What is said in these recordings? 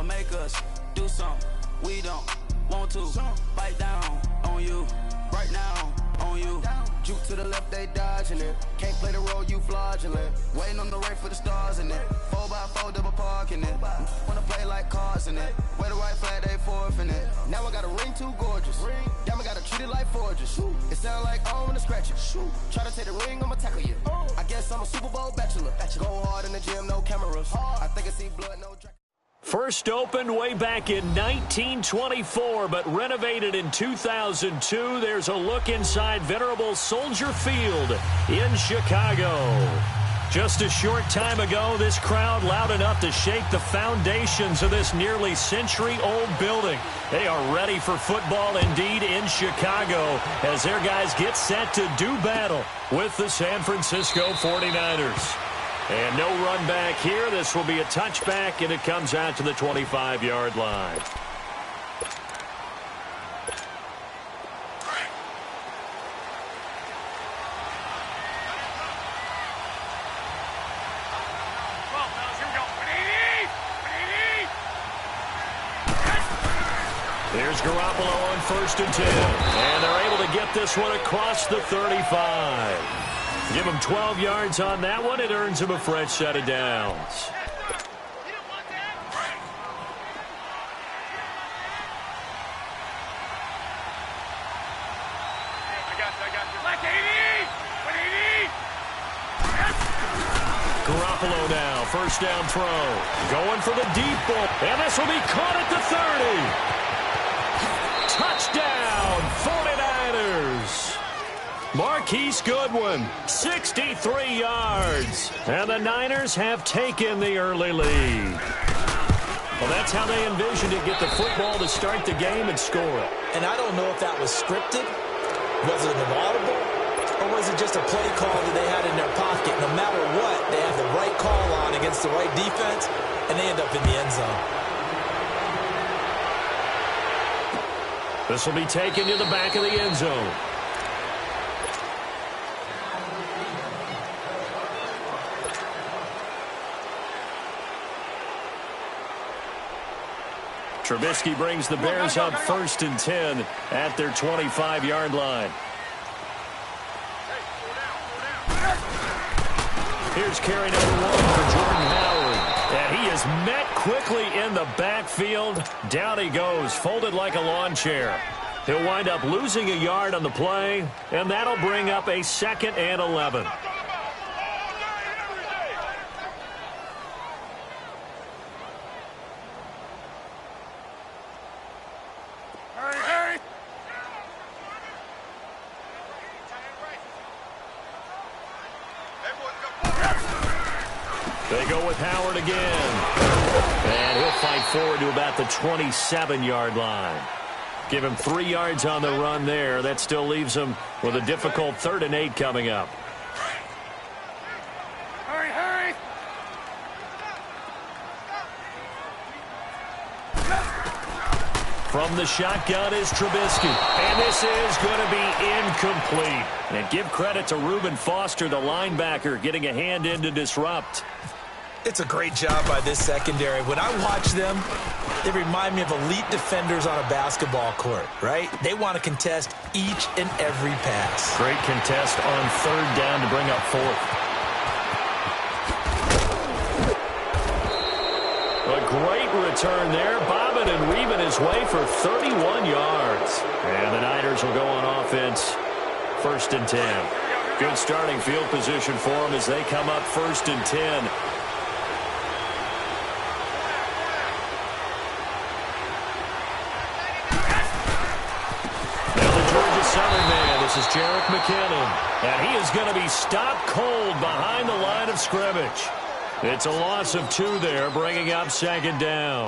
make us do something we don't want to. Bite down on you right now, on you. Juke to the left, they dodging it. Can't play the role, you fraudulent. Waiting on the right for the stars in it. 4x4 double parking it. Wanna play like cars in it. Wear the white flag, they forfeiting it. Now I got a ring too gorgeous. Damn, I gotta treat it like forges. It sound like I wanna scratch it. Try to take the ring, I'ma tackle you. I guess I'm a Super Bowl bachelor. Go hard in the gym, no cameras. I think I see blood, no track. First opened way back in 1924, but renovated in 2002. There's a look inside venerable Soldier Field in Chicago. Just a short time ago, this crowd loud enough to shake the foundations of this nearly century-old building. They are ready for football indeed in Chicago as their guys get set to do battle with the San Francisco 49ers. And no run back here. This will be a touchback, and it comes out to the 25-yard line. Here's Garoppolo on 1st and 10. And they're able to get this one across the 35. Give him 12 yards on that one. It earns him a fresh set of downs. Garoppolo now, first down throw. Going for the deep ball. And this will be caught at the 30. Touchdown, 49ers. Marquise Goodwin, 63 yards. And the Niners have taken the early lead. Well, that's how they envisioned it. Get the football to start the game and score it. And I don't know if that was scripted. Was it an audible? Or was it just a play call that they had in their pocket? No matter what, they have the right call on against the right defense, and they end up in the end zone. This will be taken to the back of the end zone. Trubisky brings the Bears up 1st and 10 at their 25-yard line. Here's carry number 1 for Jordan Howard. And he is met quickly in the backfield. Down he goes, folded like a lawn chair. He'll wind up losing a yard on the play, and that'll bring up a 2nd and 11. They go with Howard again. And he'll fight forward to about the 27-yard line. Give him 3 yards on the run there. That still leaves him with a difficult 3rd and 8 coming up. Hurry, hurry! From the shotgun is Trubisky. And this is going to be incomplete. And give credit to Reuben Foster, the linebacker, getting a hand in to disrupt. It's a great job by this secondary. When I watch them, they remind me of elite defenders on a basketball court, right? They want to contest each and every pass. Great contest on 3rd down to bring up 4th. A great return there. Bobbing and weaving his way for 31 yards. And the Niners will go on offense 1st and 10. Good starting field position for them as they come up 1st and 10. This is Jerick McKinnon, and he is going to be stopped cold behind the line of scrimmage. It's a loss of 2 there, bringing up 2nd down.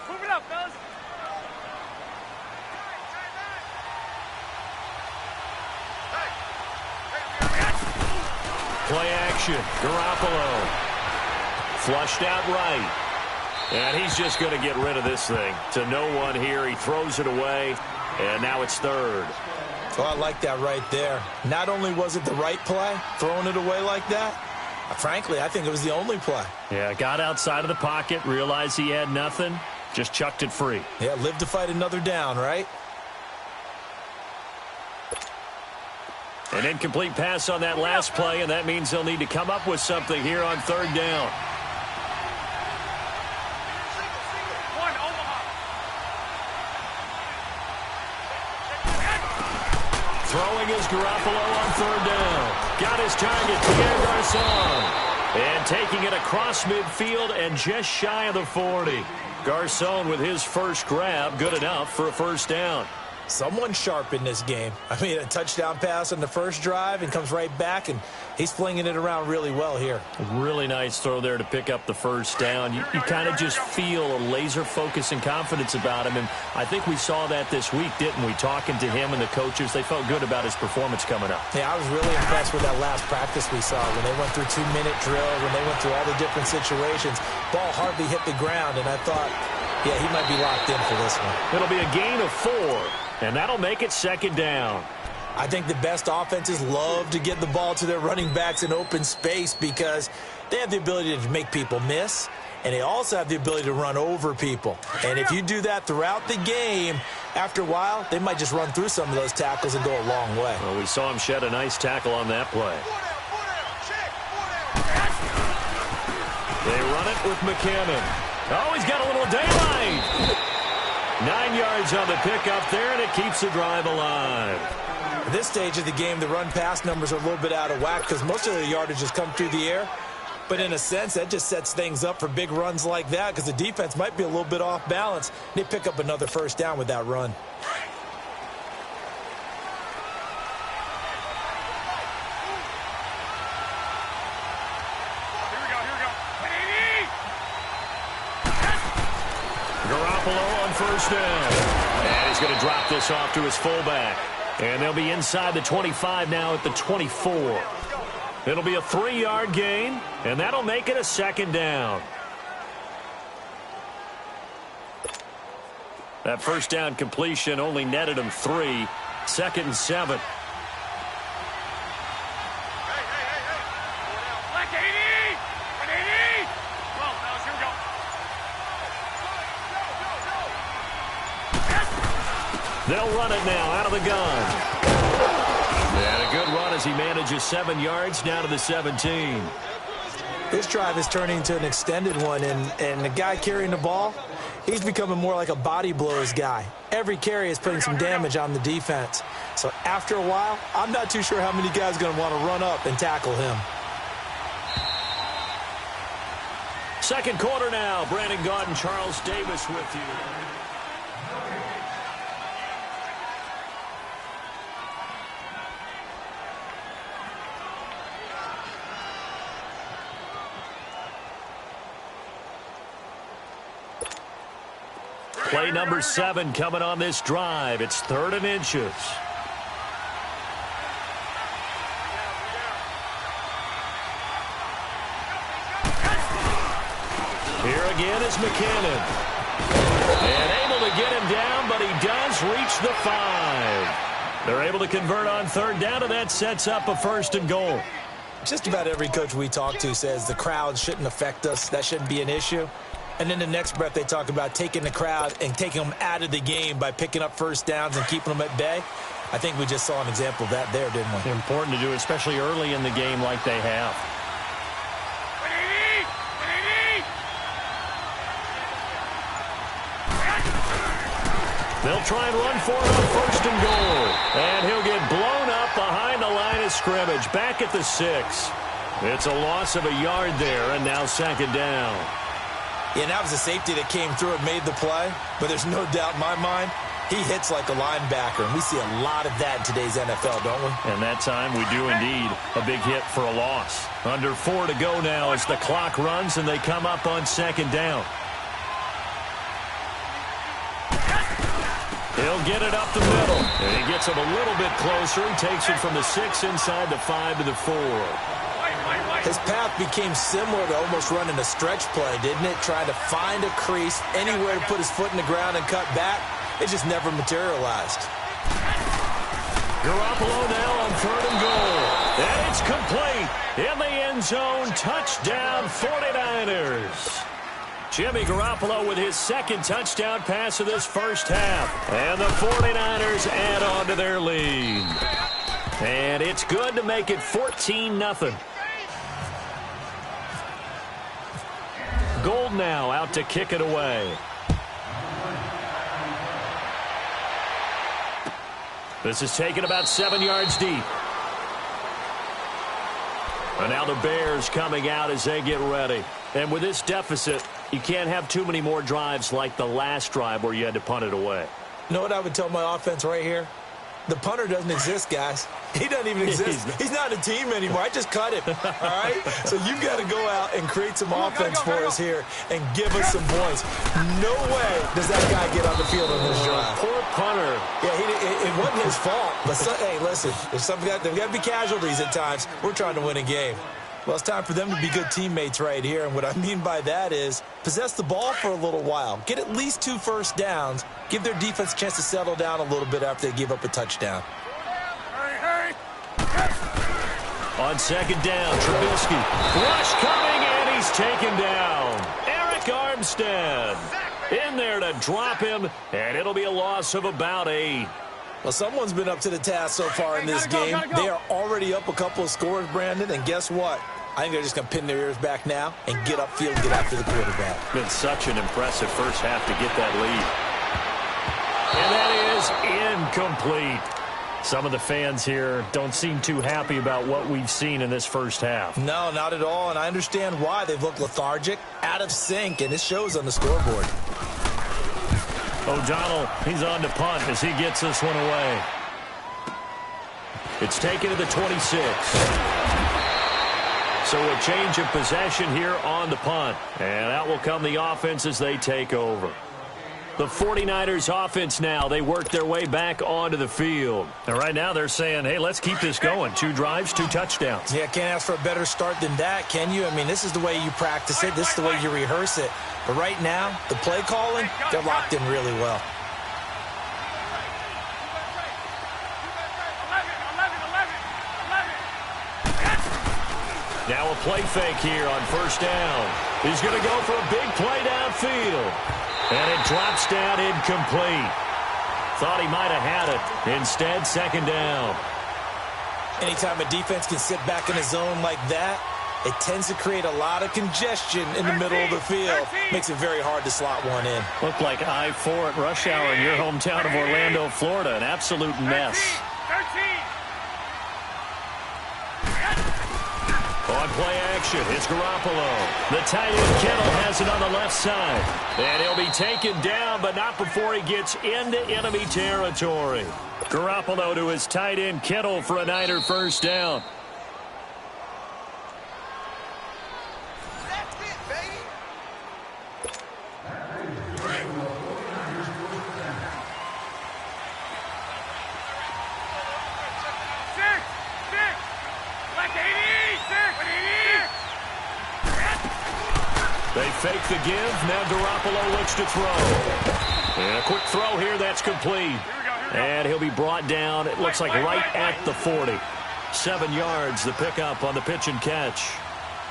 Move it up, fellas. Play action. Garoppolo. Flushed out right. And he's just going to get rid of this thing. To no one here. He throws it away. And now it's third. Well, I like that right there. Not only was it the right play, throwing it away like that, frankly, I think it was the only play. Yeah, got outside of the pocket, realized he had nothing, just chucked it free. Yeah, live to fight another down, right? An incomplete pass on that last play, and that means they'll need to come up with something here on third down. Throwing is Garoppolo on third down. Got his target, Pierre Garçon. And taking it across midfield and just shy of the 40. Garçon with his first grab, good enough for a first down. Someone sharp in this game. I mean, a touchdown pass on the first drive and comes right back, and he's flinging it around really well here. Really nice throw there to pick up the first down. You kind of just feel a laser focus and confidence about him, and I think we saw that this week, didn't we? Talking to him and the coaches, they felt good about his performance coming up. Yeah, I was really impressed with that last practice we saw when they went through 2-minute drill, when they went through all the different situations. Ball hardly hit the ground, and I thought, yeah, he might be locked in for this one. It'll be a gain of 4. And that'll make it second down. I think the best offenses love to get the ball to their running backs in open space because they have the ability to make people miss, and they also have the ability to run over people. And if you do that throughout the game, after a while, they might just run through some of those tackles and go a long way. Well, we saw him shed a nice tackle on that play. They run it with McKinnon. Oh, he's got a little daylight. 9 yards on the pickup there, and it keeps the drive alive. At this stage of the game, the run-pass numbers are a little bit out of whack because most of the yardage has come through the air. But in a sense, that just sets things up for big runs like that because the defense might be a little bit off balance. They pick up another first down with that run. Garoppolo on first down. And he's going to drop this off to his fullback. And they'll be inside the 25 now at the 24. It'll be a 3-yard gain, and that'll make it a second down. That first down completion only netted him 3. 2nd and 7. They'll run it now out of the gun. And a good run as he manages 7 yards down to the 17. This drive is turning into an extended one, and the guy carrying the ball, he's becoming more like a body blows guy. Every carry is putting some damage on the defense. So after a while, I'm not too sure how many guys are going to want to run up and tackle him. Second quarter now. Brandon Gaudin and Charles Davis with you. Play number 7 coming on this drive. It's 3rd and inches. Here again is McKinnon. And able to get him down, but he does reach the 5. They're able to convert on 3rd down, and that sets up a 1st and goal. Just about every coach we talk to says the crowd shouldn't affect us. That shouldn't be an issue. And then the next breath they talk about taking the crowd and taking them out of the game by picking up first downs and keeping them at bay. I think we just saw an example of that there, didn't we? Important to do, especially early in the game like they have. They'll try and run for it on 1st and goal. And he'll get blown up behind the line of scrimmage. Back at the 6. It's a loss of a yard there, and now 2nd down. Yeah, and that was a safety that came through and made the play. But there's no doubt in my mind, he hits like a linebacker. And we see a lot of that in today's NFL, don't we? And that time we do indeed. A big hit for a loss. Under 4 to go now as the clock runs and they come up on 2nd down. He'll get it up the middle. And he gets him a little bit closer. He takes it from the 6 inside the 5 to the 4. His path became similar to almost running a stretch play, didn't it? Trying to find a crease, anywhere to put his foot in the ground and cut back. It just never materialized. Garoppolo now on 3rd and goal. And it's complete. In the end zone, touchdown 49ers. Jimmy Garoppolo with his 2nd touchdown pass of this first half. And the 49ers add on to their lead. And it's good to make it 14-0. Gold now out to kick it away. This is taken about 7 yards deep. And now the Bears coming out as they get ready. And with this deficit, you can't have too many more drives like the last drive where you had to punt it away. You know what I would tell my offense right here? The punter doesn't exist, guys. He doesn't even exist. He's not a team anymore. I just cut him, all right? So you've got to go out and create some offense for us here and give us some points. No way does that guy get on the field on this drive. Poor punter. Yeah, it wasn't his fault. But, hey, listen, there's got to be casualties at times. We're trying to win a game. Well, it's time for them to be good teammates right here. And what I mean by that is possess the ball for a little while. Get at least 2 first downs. Give their defense a chance to settle down a little bit after they give up a touchdown. On 2nd down, Trubisky. Rush coming, and he's taken down. Eric Armstead in there to drop him, and it'll be a loss of about 8. Well, someone's been up to the task so far in this game. They are already up a couple of scores, Brandon, and guess what? I think they're just going to pin their ears back now and get upfield and get after the quarterback. Been such an impressive first half to get that lead. And that is incomplete. Some of the fans here don't seem too happy about what we've seen in this first half. No, not at all, and I understand why. They've looked lethargic, out of sync, and it shows on the scoreboard. O'Donnell, he's on to punt as he gets this one away. It's taken to the 26. So a change of possession here on the punt. And out will come the offense as they take over. The 49ers offense now, they work their way back onto the field. And right now they're saying, hey, let's keep this going. 2 drives, 2 touchdowns. Yeah, can't ask for a better start than that, can you? I mean, this is the way you practice it. This is the way you rehearse it. But right now, the play calling, they're locked in really well. Now a play fake here on 1st down. He's going to go for a big play downfield. And it drops down incomplete. Thought he might have had it. Instead, 2nd down. Anytime a defense can sit back in a zone like that, it tends to create a lot of congestion in the middle of the field. Makes it very hard to slot one in. Looked like I-4 at rush hour in your hometown of Orlando, Florida. An absolute mess. On play action, it's Garoppolo. The tight end Kittle has it on the left side. And he'll be taken down, but not before he gets into enemy territory. Garoppolo to his tight end Kittle for a Niner first down. That's it, baby. They fake the give. Now Garoppolo looks to throw. And a quick throw here. That's complete. And he'll be brought down, it looks like right at the 40. 7 yards, the pickup on the pitch and catch.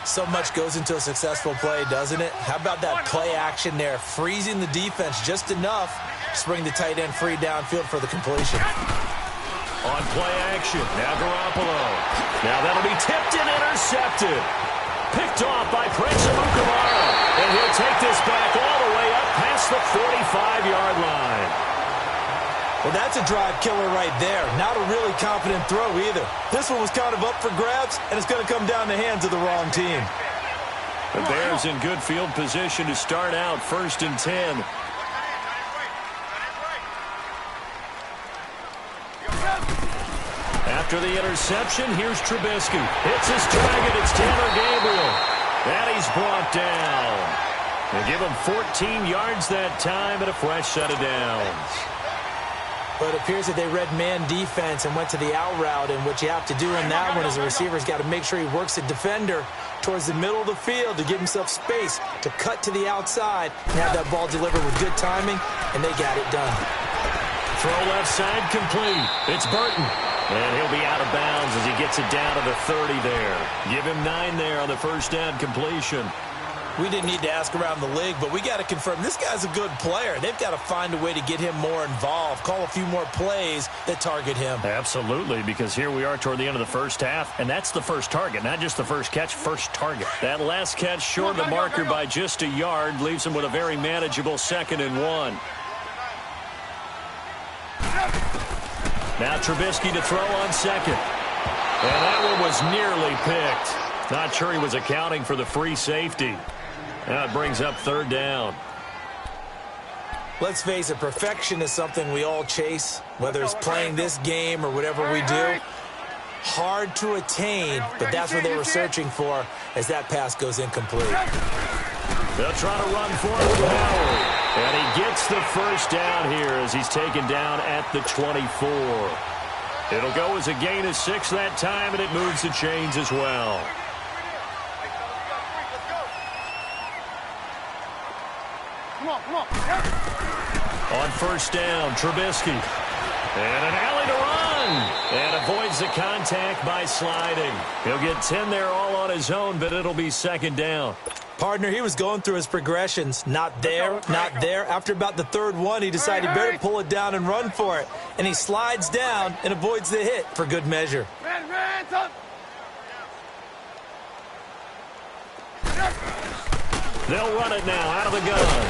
So much goes into a successful play, doesn't it? How about that play action there? Freezing the defense just enough to bring the tight end free downfield for the completion. On play action, now Garoppolo. Now that'll be tipped and intercepted. Picked off by Prince Amukamara. And he'll take this back all the way up past the 45-yard line. Well, that's a drive killer right there. Not a really confident throw either. This one was kind of up for grabs, and it's going to come down the hands of the wrong team. The Bears in good field position to start out 1st and 10. After the interception, here's Trubisky. Hits his target. It's Taylor Gabriel. And he's brought down. They give him 14 yards that time and a fresh set of downs. But it appears that they read man defense and went to the out route, and what you have to do in that one is the receiver's got to make sure he works the defender towards the middle of the field to give himself space to cut to the outside and have that ball delivered with good timing, and they got it done. throw left side complete. It's Burton. And he'll be out of bounds as he gets it down to the 30 there. Give him 9 there on the first down completion. We didn't need to ask around the league, but we got to confirm this guy's a good player. They've got to find a way to get him more involved, call a few more plays that target him. Absolutely, because here we are toward the end of the first half, and that's the first target, not just the first catch, first target. That last catch short of the marker by just a yard leaves him with a very manageable 2nd and 1. Now Trubisky to throw on second. And that one was nearly picked. Not sure he was accounting for the free safety. Now it brings up 3rd down. Let's face it, perfection is something we all chase, whether it's playing this game or whatever we do. Hard to attain, but that's what they were searching for as that pass goes incomplete. They'll try to run for it with Howard. And he gets the first down here as he's taken down at the 24. It'll go as a gain of 6 that time, and it moves the chains as well. On first down, Trubisky. And an alley to run. And avoids the contact by sliding. He'll get 10 there all on his own, but it'll be 2nd down. Partner, he was going through his progressions. Not there, not there. After about the 3rd one, he decided he better pull it down and run for it. And he slides down and avoids the hit for good measure. They'll run it now out of the gun.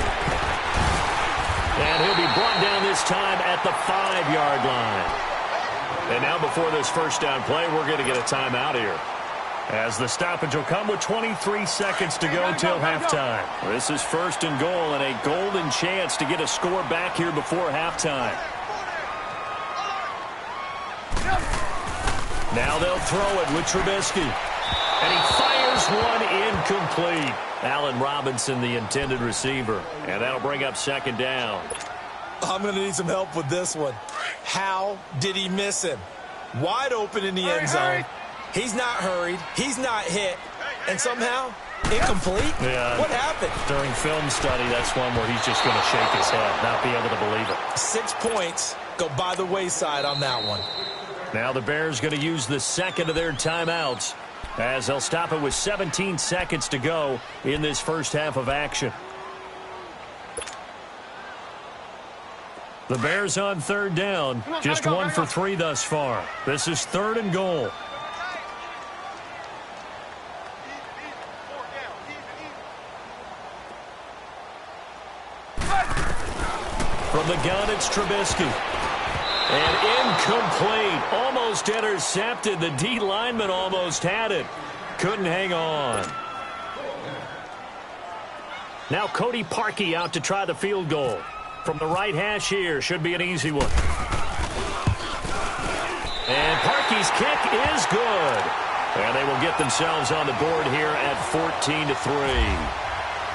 And he'll be brought down this time at the 5-yard line. And now before this first down play, we're going to get a timeout here, as the stoppage will come with 23 seconds to go till halftime. This is 1st and goal, and a golden chance to get a score back here before halftime. Now they'll throw it with Trubisky. And he fires one incomplete. Allen Robinson, the intended receiver. And that'll bring up 2nd down. I'm going to need some help with this one. How did he miss him? Wide open in the end zone. He's not hurried. He's not hit. And somehow, incomplete? Yeah. What happened? During film study, that's one where he's just going to shake his head, not be able to believe it. 6 points go by the wayside on that one. Now the Bears going to use the 2nd of their timeouts, as they'll stop it with 17 seconds to go in this first half of action. The Bears on 3rd down, just 1 for 3 thus far. This is 3rd and goal. From the gun, it's Trubisky. And incomplete. Almost intercepted. The D lineman almost had it. Couldn't hang on. Now Cody Parkey out to try the field goal. From the right hash here. Should be an easy one. And Parkey's kick is good. And they will get themselves on the board here at 14-3.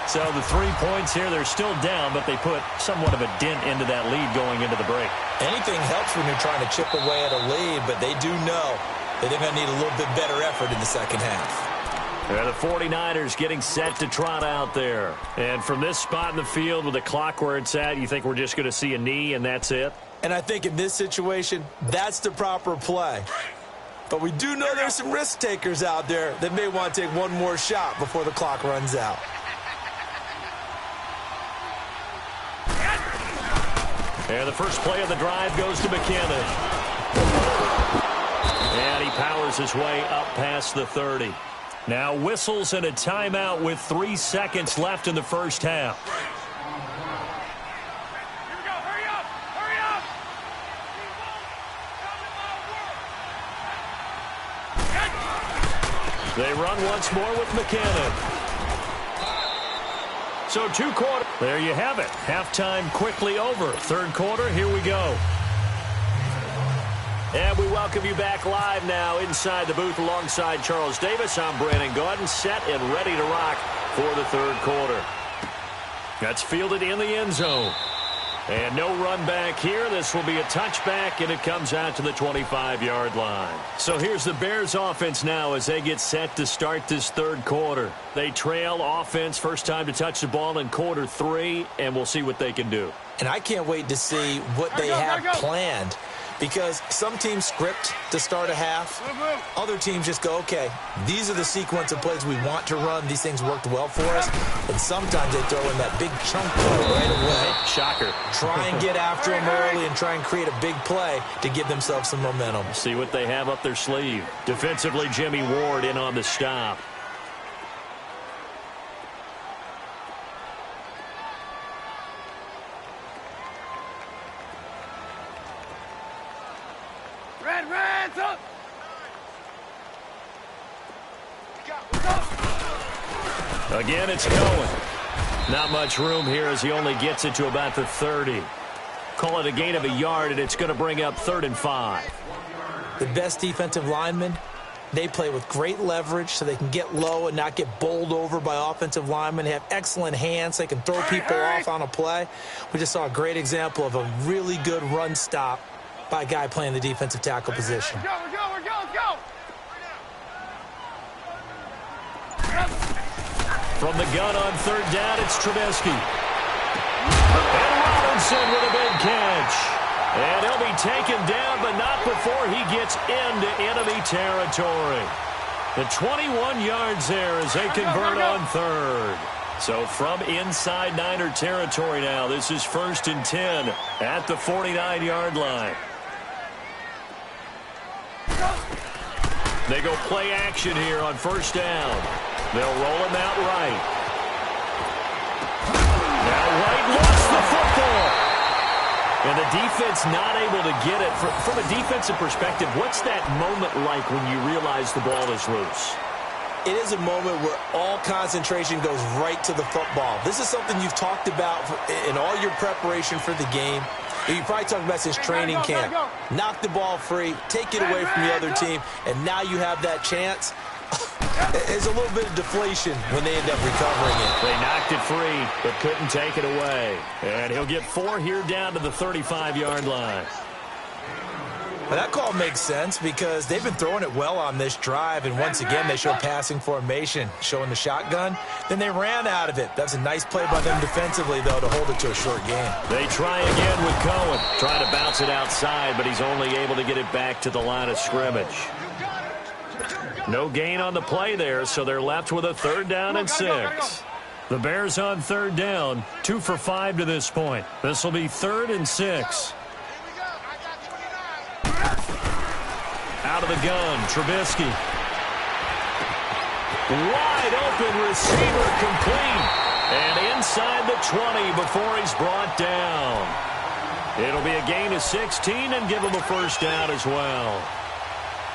So the 3 points here, they're still down, but they put somewhat of a dent into that lead going into the break. Anything helps when you're trying to chip away at a lead, but they do know that they're going to need a little bit better effort in the second half. The 49ers getting set to trot out there. And from this spot in the field with the clock where it's at, you think we're just going to see a knee and that's it? And I think in this situation, that's the proper play. But we do know there's some risk takers out there that may want to take one more shot before the clock runs out. And the first play of the drive goes to McKinnon. And he powers his way up past the 30. Now whistles and a timeout with 3 seconds left in the first half. Here we go. Hurry up. Hurry up. They run once more with McKinnon. So 2 quarters. There you have it. Halftime quickly over. 3rd quarter, here we go. And we welcome you back live now inside the booth alongside Charles Davis. I'm Brandon Gaudin, set and ready to rock for the 3rd quarter. That's fielded in the end zone. And no run back here. This will be a touchback, and it comes out to the 25-yard line. So here's the Bears offense now as they get set to start this third quarter. They trail offense, first time to touch the ball in quarter 3, and we'll see what they can do. And I can't wait to see what they have planned, because some teams script to start a half. Other teams just go, okay, these are the sequence of plays we want to run. These things worked well for us. And sometimes they throw in that big chunk play right away. Shocker. Try and get after them early and try and create a big play to give themselves some momentum. See what they have up their sleeve. Defensively, Jimmy Ward in on the stop. Reds up! Again, it's Cohen. Not much room here as he only gets it to about the 30. Call it a gain of a yard, and it's going to bring up 3rd and 5. The best defensive linemen, they play with great leverage so they can get low and not get bowled over by offensive linemen. They have excellent hands. They can throw people off on a play. We just saw a great example of a really good run stop by a guy playing the defensive tackle position. Let's go! From the gun on 3rd down, it's Trubisky. And Robinson with a big catch. And he'll be taken down, but not before he gets into enemy territory. The 21 yards there as they convert on 3rd. So from inside Niner territory now, this is 1st and 10 at the 49-yard line. They go play action here on 1st down. They'll roll him out right. Now White lost the football. And the defense not able to get it. From a defensive perspective, what's that moment like when you realize the ball is loose? It is a moment where all concentration goes right to the football. This is something you've talked about in all your preparation for the game. You probably talked about since training camp. Knock the ball free, take it away from the other team, and now you have that chance. There's a little bit of deflation when they end up recovering it. They knocked it free, but couldn't take it away. And he'll get 4 here down to the 35-yard line. Well, that call makes sense because they've been throwing it well on this drive, and once again they show passing formation, showing the shotgun. Then they ran out of it. That's a nice play by them defensively, though, to hold it to a short game. They try again with Cohen. Trying to bounce it outside, but he's only able to get it back to the line of scrimmage. No gain on the play there, so they're left with a 3rd down and 6. The Bears on 3rd down, 2 for 5 to this point. This will be 3rd and 6. Out of the gun, Trubisky. Wide open receiver complete. And inside the 20 before he's brought down. It'll be a gain of 16 and give him a 1st down as well.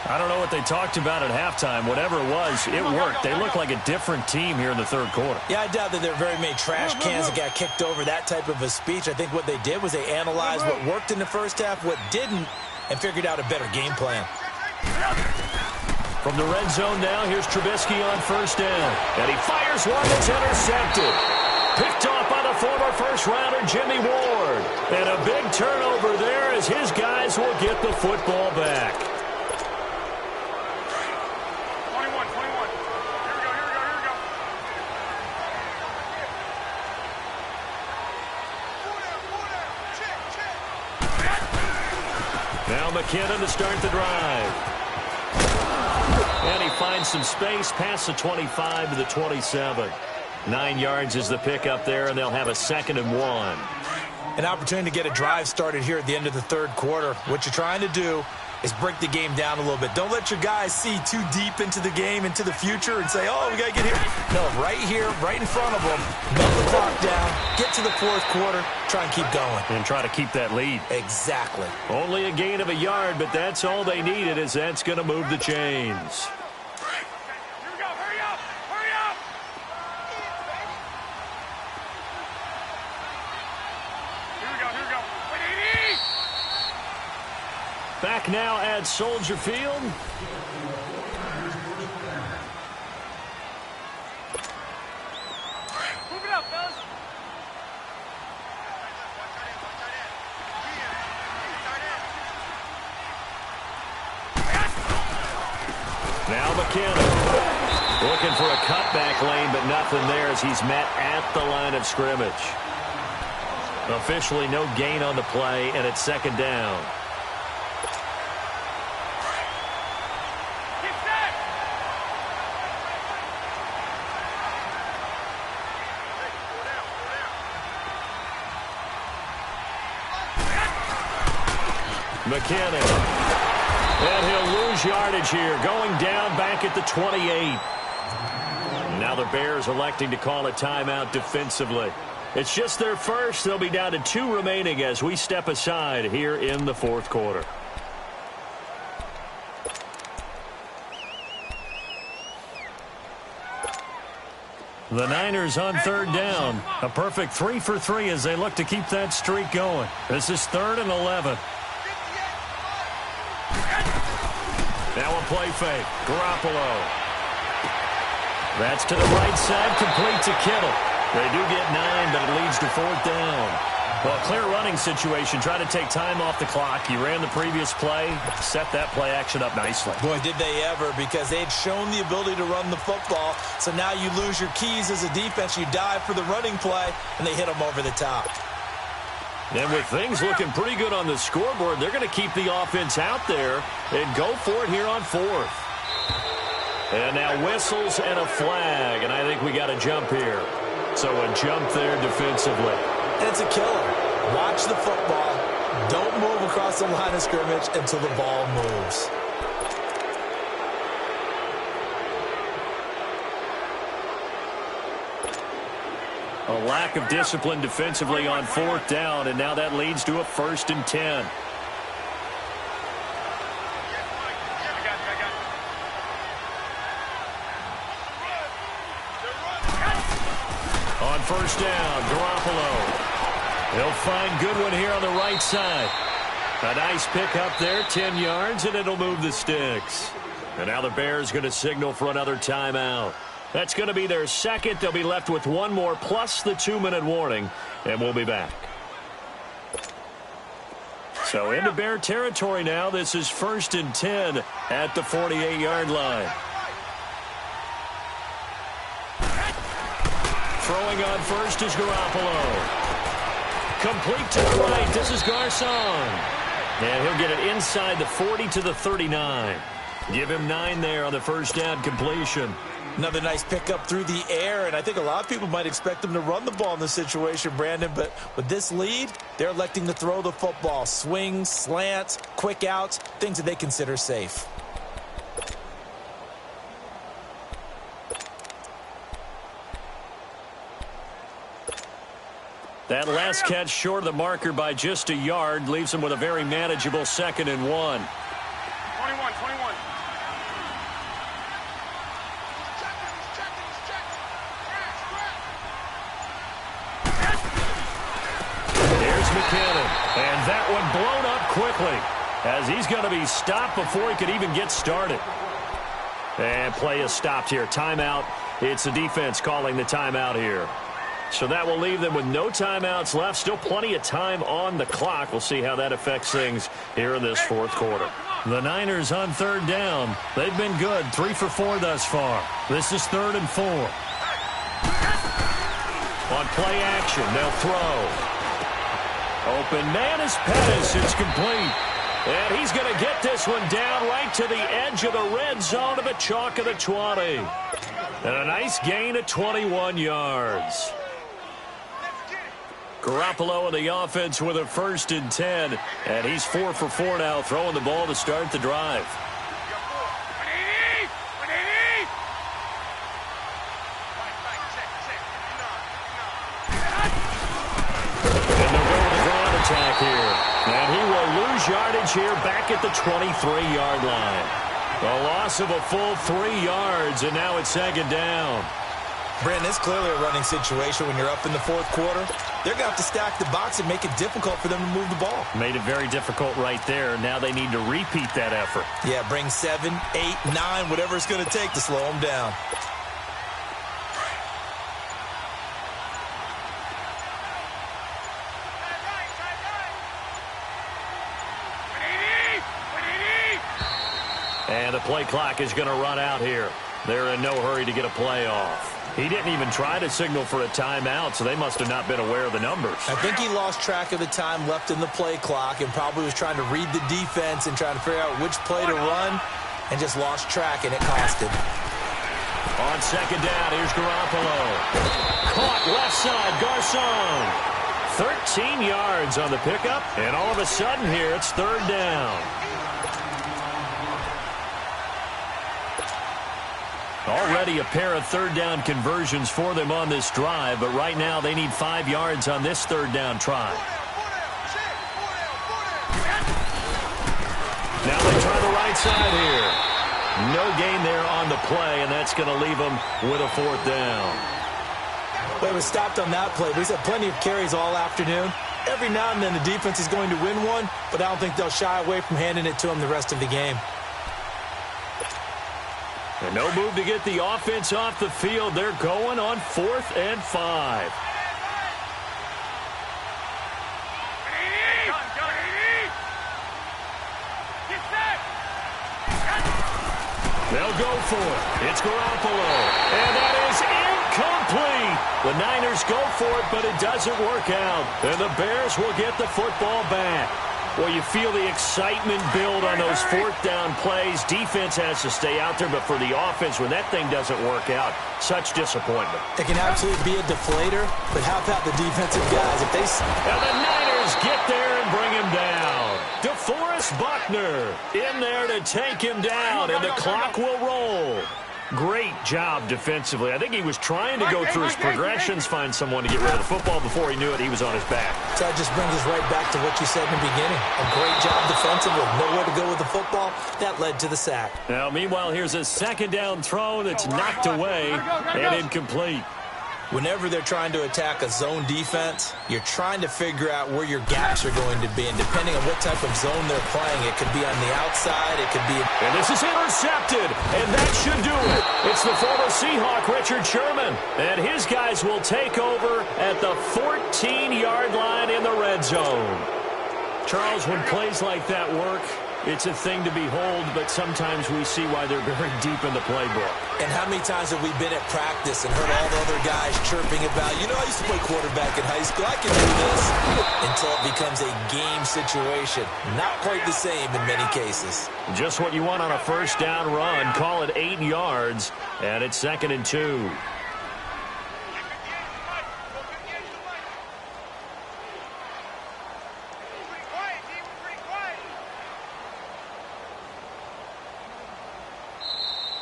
I don't know what they talked about at halftime. Whatever it was, it worked. They look like a different team here in the 3rd quarter. Yeah, I doubt that there are very many trash cans that got kicked over, that type of a speech. I think what they did was they analyzed what worked in the first half, what didn't, and figured out a better game plan. From the red zone now, here's Trubisky on 1st down. And he fires one that's intercepted. Picked off by the former first-rounder Jimmy Ward. And a big turnover there as his guys will get the football back. 21. Here we go. Now McKinnon to start the drive. And he finds some space past the 25 to the 27. 9 yards is the pickup there, and they'll have a 2nd and 1. An opportunity to get a drive started here at the end of the 3rd quarter. What you're trying to do is break the game down a little bit. Don't let your guys see too deep into the game, into the future, and say, oh, we got to get here. No, right here, right in front of them, melt the clock down, get to the 4th quarter, try and keep going. And try to keep that lead. Exactly. Only a gain of a yard, but that's all they needed, as that's going to move the chains. Here we go. Hurry up. Here we go. Wait, 80! Back now at Soldier Field. Move it up, fellas. Now McKinnon looking for a cutback lane, but nothing there as he's met at the line of scrimmage. Officially no gain on the play, and it's second down. McKinnon. And he'll lose yardage here, going down back at the 28. Now the Bears electing to call a timeout defensively. It's just their first. They'll be down to 2 remaining as we step aside here in the fourth quarter. The Niners on third down. A perfect 3 for 3 as they look to keep that streak going. This is 3rd and 11. Now a play fake. Garoppolo. That's to the right side, complete to Kittle. They do get 9, but it leads to 4th down. Well, clear running situation. Try to take time off the clock. He ran the previous play, set that play action up nicely. Boy, did they ever, because they had shown the ability to run the football. So now you lose your keys as a defense. You dive for the running play, and they hit them over the top. And with things looking pretty good on the scoreboard, they're going to keep the offense out there and go for it here on 4th. And now whistles and a flag, and I think we got a jump here. So a jump there defensively. And it's a killer. Watch the football. Don't move across the line of scrimmage until the ball moves. A lack of discipline defensively on 4th down, and now that leads to a 1st and 10. On 1st down, Garoppolo. He'll find Goodwin here on the right side. A nice pick up there, 10 yards, and it'll move the sticks. And now the Bears going to signal for another timeout. That's going to be their second. They'll be left with 1 more plus the 2-minute warning, and we'll be back. So into Bear territory now. This is 1st and 10 at the 48-yard line. Throwing on first is Garoppolo. Complete to the right. This is Garcon. And he'll get it inside the 40 to the 39. Give him 9 there on the 1st down completion. Another nice pickup through the air, and I think a lot of people might expect them to run the ball in this situation, Brandon, but with this lead, they're electing to throw the football. Swings, slants, quick outs, things that they consider safe. That last catch short of the marker by just a yard leaves him with a very manageable 2nd and 1. 21, 21. McKinnon, and that one blown up quickly as he's going to be stopped before he could even get started. And play is stopped here. Timeout. It's the defense calling the timeout here. So that will leave them with no timeouts left. Still plenty of time on the clock. We'll see how that affects things here in this 4th quarter. The Niners on 3rd down. They've been good. 3 for 4 thus far. This is 3rd and 4. On play action, they'll throw. Open man is Pettis. It's complete. And he's going to get this one down right to the edge of the red zone of the chalk of the 20. And a nice gain of 21 yards. Garoppolo in the offense with a 1st and 10. And he's 4 for 4 now, throwing the ball to start the drive. Attack here. And he will lose yardage here back at the 23-yard line. A loss of a full 3 yards, and now it's 2nd down. Brandon, it's clearly a running situation when you're up in the 4th quarter. They're going to have to stack the box and make it difficult for them to move the ball. Made it very difficult right there. Now they need to repeat that effort. Yeah, bring 7, 8, 9, whatever it's going to take to slow them down. And the play clock is going to run out here. They're in no hurry to get a play off. He didn't even try to signal for a timeout, so they must have not been aware of the numbers. I think he lost track of the time left in the play clock and probably was trying to read the defense and trying to figure out which play to run and just lost track, and it cost him. On second down, here's Garoppolo. Caught left side, Garcon. 13 yards on the pickup, and all of a sudden here it's third down. Already a pair of third down conversions for them on this drive, but right now they need 5 yards on this third down try. Now they try the right side here. No gain there on the play, and that's going to leave them with a fourth down. Well, it was stopped on that play, but he's had plenty of carries all afternoon. Every now and then the defense is going to win one, but I don't think they'll shy away from handing it to him the rest of the game. And no move to get the offense off the field. They're going on 4th and 5. They'll go for it. It's Garoppolo. And that is incomplete. The Niners go for it, but it doesn't work out. And the Bears will get the football back. Well, you feel the excitement build on those fourth down plays. Defense has to stay out there, but for the offense, when that thing doesn't work out, such disappointment. It can absolutely be a deflator, but how about the defensive guys? If they... And the Niners get there and bring him down. DeForest Buckner in there to take him down, and the clock will roll. Great job defensively. I think he was trying to go through his progressions, find someone to get rid of the football. Before he knew it, he was on his back. So that just brings us right back to what you said in the beginning. A great job defensively. Nowhere to go with the football. That led to the sack. Now, meanwhile, here's a second down throw that's knocked away and incomplete. Whenever they're trying to attack a zone defense, you're trying to figure out where your gaps are going to be. And depending on what type of zone they're playing, it could be on the outside, it could be... And this is intercepted, and that should do it. It's the former Seahawk, Richard Sherman. And his guys will take over at the 14-yard line in the red zone. Charles, when plays like that work, it's a thing to behold, but sometimes we see why they're very deep in the playbook. And how many times have we been at practice and heard all the other guys chirping about, you know, I used to play quarterback in high school, I can do this, until it becomes a game situation. Not quite the same in many cases. Just what you want on a first down run. Call it 8 yards, and it's 2nd and 2.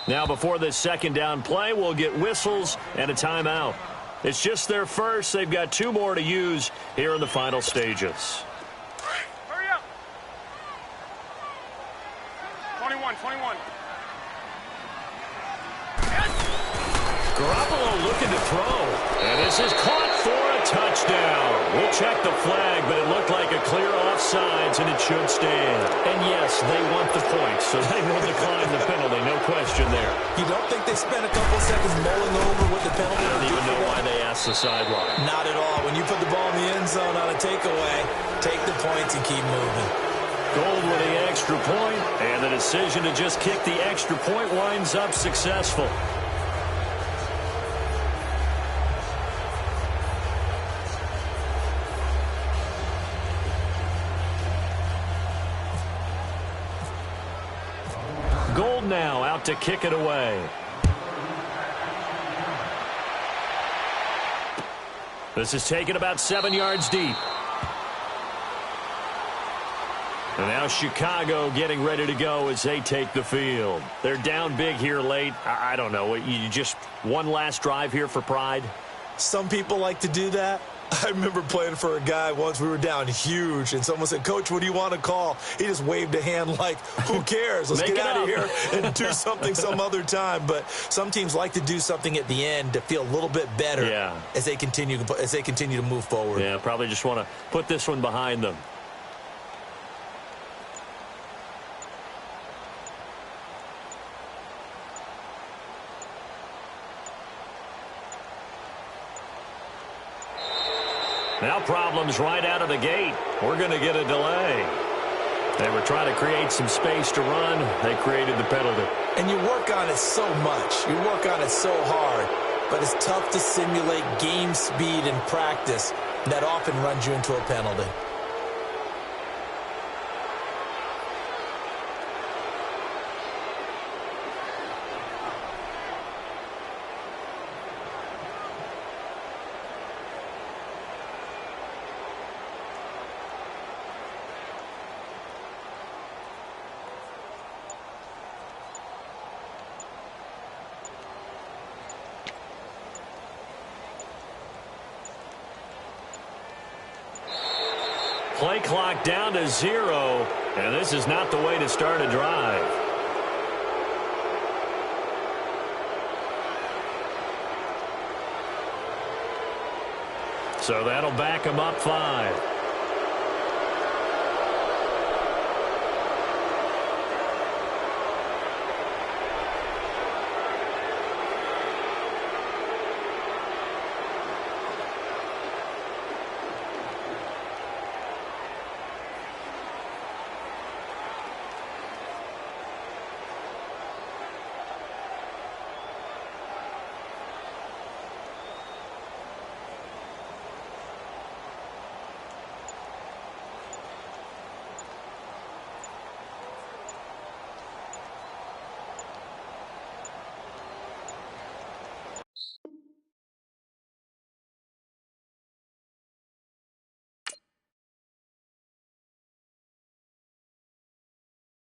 Now, before this second down play, we'll get whistles and a timeout. It's just their first. They've got 2 more to use here in the final stages. Hurry up. 21. Garoppolo looking to throw. And this is caught for a touchdown. We'll check the flag, but it looked like a clear offsides, and it should stand. And yes, they want the points, so they will decline the penalty. No question there. You don't think they spent a couple seconds mulling over what the penalty I don't even know why they asked the sideline. Not at all. When you put the ball in the end zone on a takeaway, take the points and keep moving. Gold with the extra point, and the decision to just kick the extra point winds up successful. Gold now out to kick it away. This is taken about 7 yards deep. And now Chicago getting ready to go as they take the field. They're down big here late. I don't know. You just one last drive here for pride? Some people like to do that. I remember playing for a guy once. We were down huge, and someone said, "Coach, what do you want to call?" He just waved a hand like, who cares? Let's get out of here and do something some other time. But some teams like to do something at the end to feel a little bit better as they continue to move forward. Yeah, probably just want to put this one behind them. Now problems right out of the gate. We're going to get a delay. They were trying to create some space to run. They created the penalty. And you work on it so much. You work on it so hard. But it's tough to simulate game speed in practice. That often runs you into a penalty. Play clock down to 0, and this is not the way to start a drive. So that'll back them up 5.